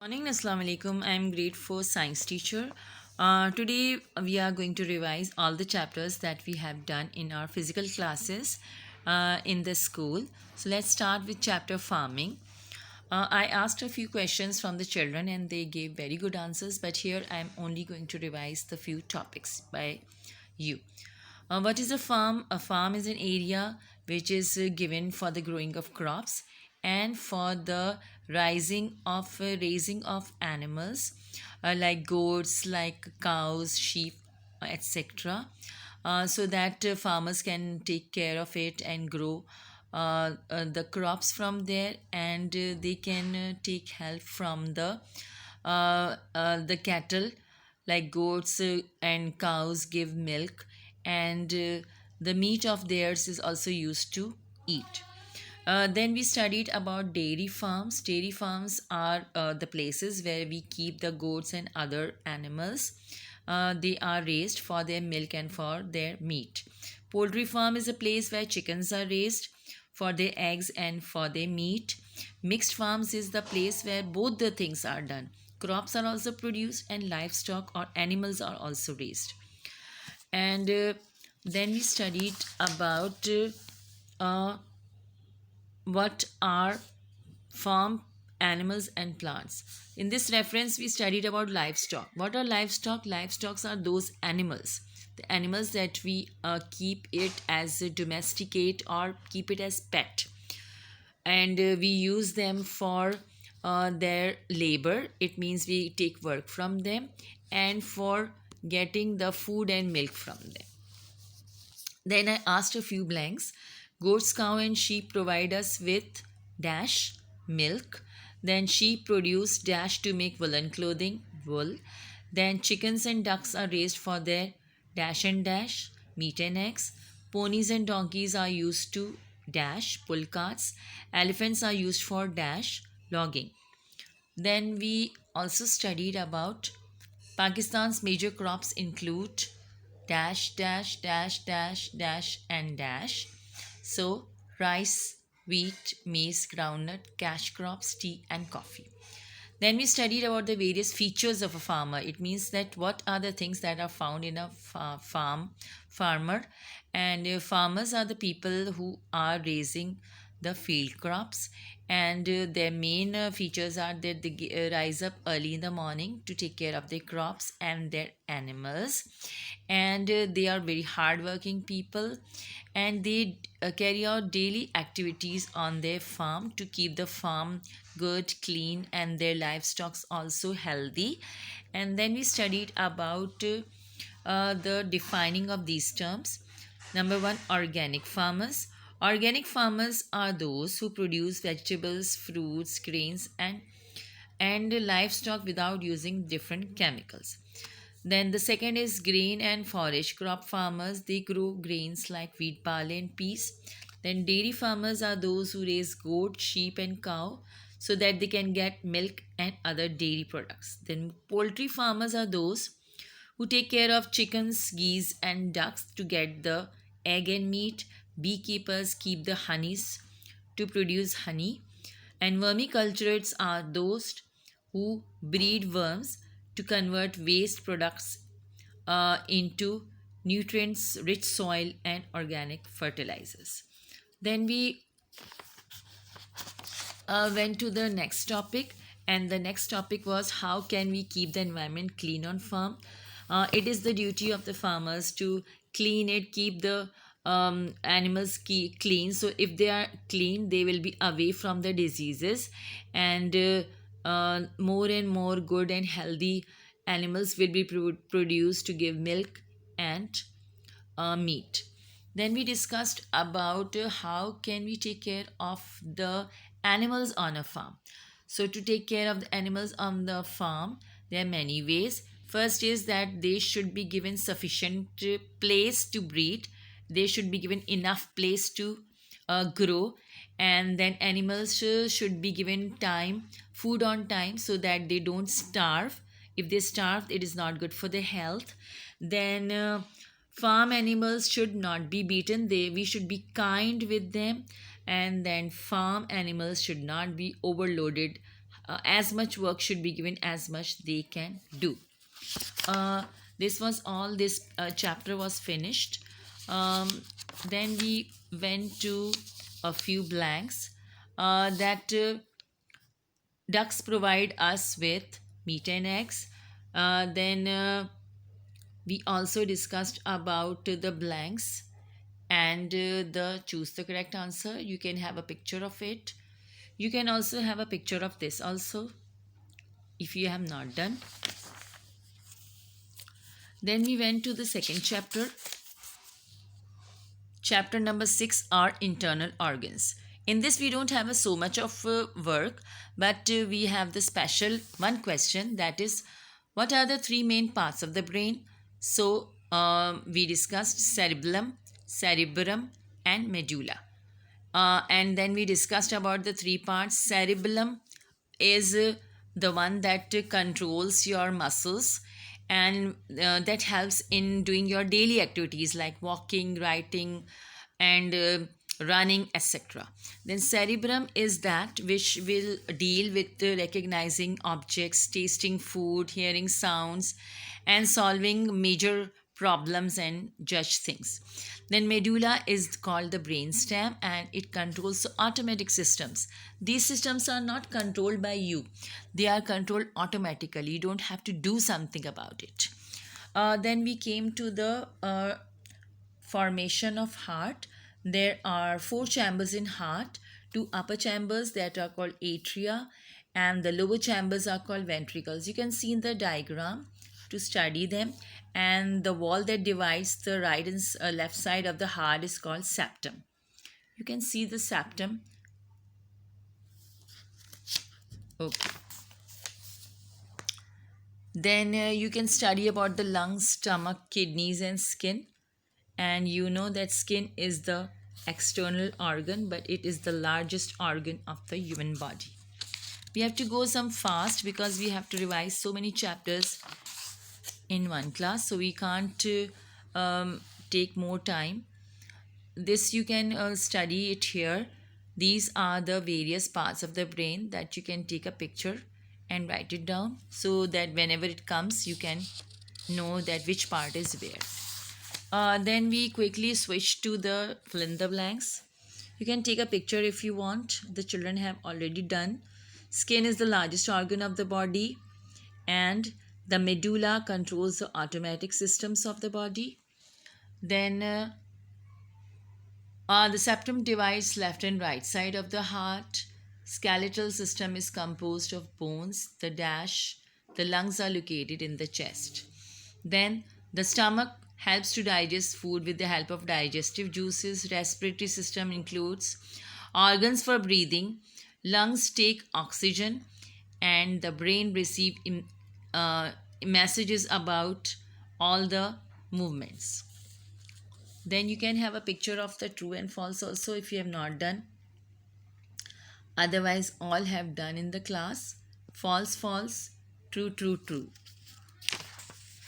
Morning, Assalamu alaikum. I'm grade 4 science teacher. Today we are going to revise all the chapters that we have done in our physical classes in the school. So let's start with chapter farming. I asked a few questions from the children and they gave very good answers, but here I'm only going to revise the few topics by you. What is a farm? A farm is an area which is given for the growing of crops and for the raising of animals like goats, like cows, sheep, etc. So that farmers can take care of it and grow the crops from there, and they can take help from the cattle like goats and cows give milk, and the meat of theirs is also used to eat. Then we studied about dairy farms. Dairy farms are the places where we keep the goats and other animals. They are raised for their milk and for their meat. Poultry farm is a place where chickens are raised for their eggs and for their meat. Mixed farms is the place where both the things are done. Crops are also produced and livestock or animals are also raised. And then we studied about what are farm animals and plants. In this reference, we studied about livestock. What are livestock? Livestocks are those animals, the animals that we keep it as a domesticate or keep it as pet, and we use them for their labor. It means we take work from them and for getting the food and milk from them. Then I asked a few blanks. Goats, cow, and sheep provide us with dash milk. Then sheep produce dash to make woolen clothing, wool. Then chickens and ducks are raised for their dash meat and eggs. Ponies and donkeys are used to dash pull carts. Elephants are used for dash logging. Then we also studied about Pakistan's major crops include and dash. So, rice, wheat, maize, groundnut, cash crops, tea, and coffee. Then we studied about the various features of a farmer. It means that what are the things that are found in a farmer, and farmers are the people who are raising the field crops, and their main features are that they rise up early in the morning to take care of their crops and their animals, and they are very hardworking people, and they carry out daily activities on their farm to keep the farm good, clean, and their livestock also healthy. And then we studied about the defining of these terms. Number one, organic farmers. Organic farmers are those who produce vegetables, fruits, grains, and livestock without using different chemicals. Then the second is grain and forage crop farmers. They grow grains like wheat, barley, and peas. Then dairy farmers are those who raise goat, sheep, and cow so that they can get milk and other dairy products. Then poultry farmers are those who take care of chickens, geese, and ducks to get the egg and meat. Beekeepers keep the honeys to produce honey. And vermiculturists are those who breed worms to convert waste products into nutrients rich soil and organic fertilizers. Then we went to the next topic, and the next topic was how can we keep the environment clean on farm. It is the duty of the farmers to clean it, keep the animals clean. So if they are clean, they will be away from the diseases, and more and more good and healthy animals will be produced to give milk and meat. Then we discussed about how can we take care of the animals on a farm. So to take care of the animals on the farm, there are many ways. First is that they should be given sufficient place to breed. They should be given enough place to grow, and then animals should be given food on time, so that they don't starve. If they starve, it is not good for their health. Then farm animals should not be beaten. We should be kind with them. And then farm animals should not be overloaded as much work should be given as much they can do. uh, this was all. This chapter was finished. um, then we went to a few blanks that ducks provide us with meat and eggs. Then we also discussed about the blanks and the choose the correct answer. You can have a picture of it. You can also have a picture of this also if you have not done. Then we went to the second chapter. Chapter number 6 are internal organs. In this we don't have so much of work, but we have the special one question, that is, what are the three main parts of the brain? So we discussed cerebrum and medulla. And then we discussed about the three parts. Cerebellum is the one that controls your muscles and that helps in doing your daily activities like walking, writing, and running, etc. Then cerebrum is that which will deal with recognizing objects, tasting food, hearing sounds, and solving major problems and judge things. Then medulla is called the brainstem and it controls automatic systems. These systems are not controlled by you. They are controlled automatically. You don't have to do something about it. Then we came to the formation of heart. There are 4 chambers in heart. 2 upper chambers that are called atria and the lower chambers are called ventricles. You can see in the diagram to study them. And the wall that divides the right and left side of the heart is called septum. You can see the septum. Okay. Then you can study about the lungs, stomach, kidneys, and skin. And you know that skin is the external organ, but it is the largest organ of the human body. We have to go some fast because we have to revise so many chapters in one class, so we can't take more time. This you can study it here. These are the various parts of the brain that you can take a picture and write it down so that whenever it comes you can know that which part is where. Then we quickly switch to the fill in the blanks. You can take a picture if you want. The children have already done. Skin is the largest organ of the body and the medulla controls the automatic systems of the body. Then the septum divides left and right side of the heart. Skeletal system is composed of bones. The lungs are located in the chest. Then the stomach helps to digest food with the help of digestive juices. Respiratory system includes organs for breathing. Lungs take oxygen and the brain receive messages about all the movements. Then you can have a picture of the true and false also if you have not done. Otherwise all have done in the class. False, false, true, true, true.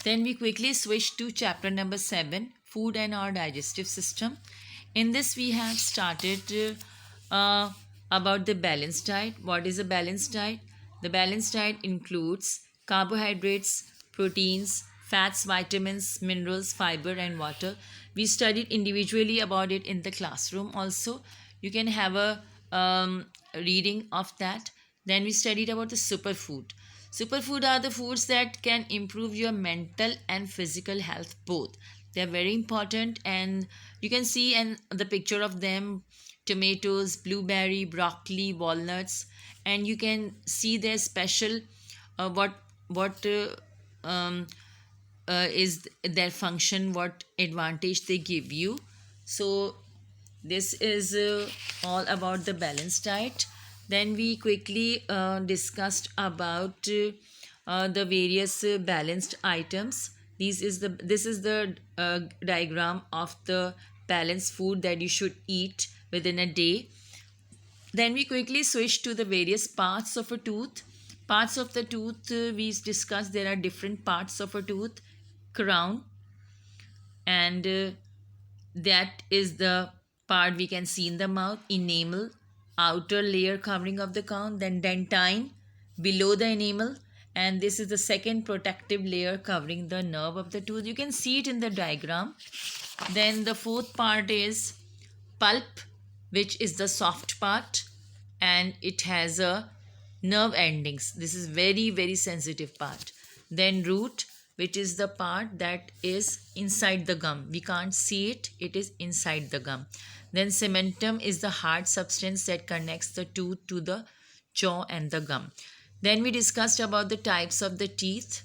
Then we quickly switch to chapter number 7, food and our digestive system. In this we have started about the balanced diet. What is a balanced diet? The balanced diet includes carbohydrates, proteins, fats, vitamins, minerals, fiber, and water. We studied individually about it in the classroom also. You can have a reading of that. Then we studied about the superfood. Superfood are the foods that can improve your mental and physical health both. They are very important and you can see the picture of them: tomatoes, blueberry, broccoli, walnuts, and you can see their special what is their function, what advantage they give you. So this is all about the balanced diet. Then we quickly discussed about the various balanced items. This is the diagram of the balanced food that you should eat within a day. Then we quickly switch to the various parts of a tooth. Parts of the tooth we discussed. There are different parts of a tooth: crown, and that is the part we can see in the mouth; enamel, outer layer covering of the crown; then dentine, below the enamel, and this is the second protective layer covering the nerve of the tooth. You can see it in the diagram. Then the fourth part is pulp, which is the soft part, and it has a nerve endings. This is very sensitive part. Then root, which is the part that is inside the gum. We can't see it, it is inside the gum. Then cementum is the hard substance that connects the tooth to the jaw and the gum. Then we discussed about the types of the teeth.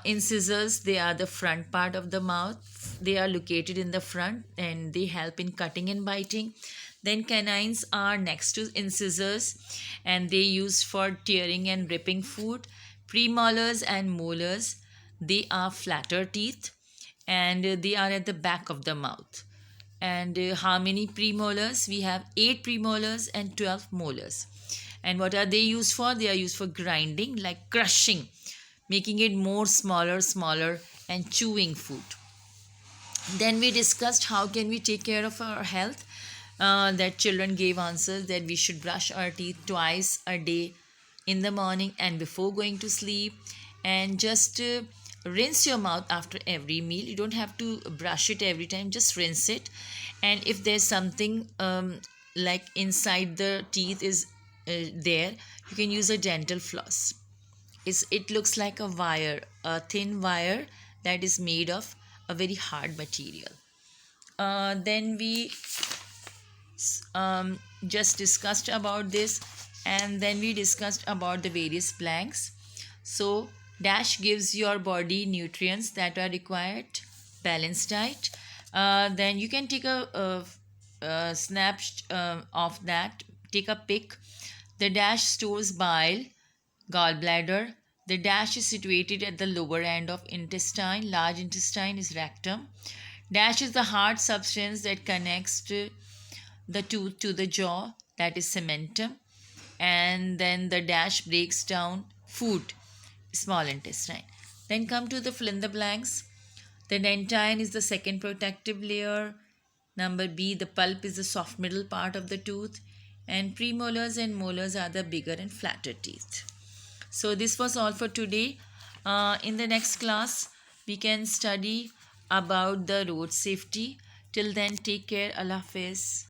Incisors, they are the front part of the mouth. They are located in the front and they help in cutting and biting. Then canines are next to incisors and they used for tearing and ripping food. Premolars and molars, they are flatter teeth and they are at the back of the mouth. And how many premolars? We have 8 premolars and 12 molars. And what are they used for? They are used for grinding, like crushing, making it more smaller and chewing food. Then we discussed how can we take care of our health. That children gave answers that we should brush our teeth twice a day, in the morning and before going to sleep, and just rinse your mouth after every meal. You don't have to brush it every time, just rinse it. And if there's something like inside the teeth is there, you can use a dental floss. It looks like a wire, a thin wire that is made of a very hard material. Then we just discussed about this, and then we discussed about the various blanks. So dash gives your body nutrients that are required, balanced diet. Then you can take a snap of that, take a pic. The dash stores bile, gallbladder. The dash is situated at the lower end of intestine. Large intestine is rectum. Dash is the hard substance that connects the tooth to the jaw, that is cementum. And then the dash breaks down food, small intestine. Then come to the fill in the blanks. The dentine is the second protective layer. Number B, the pulp is the soft middle part of the tooth. And premolars and molars are the bigger and flatter teeth. So this was all for today. In the next class, we can study about the road safety. Till then, take care. Allah Hafiz.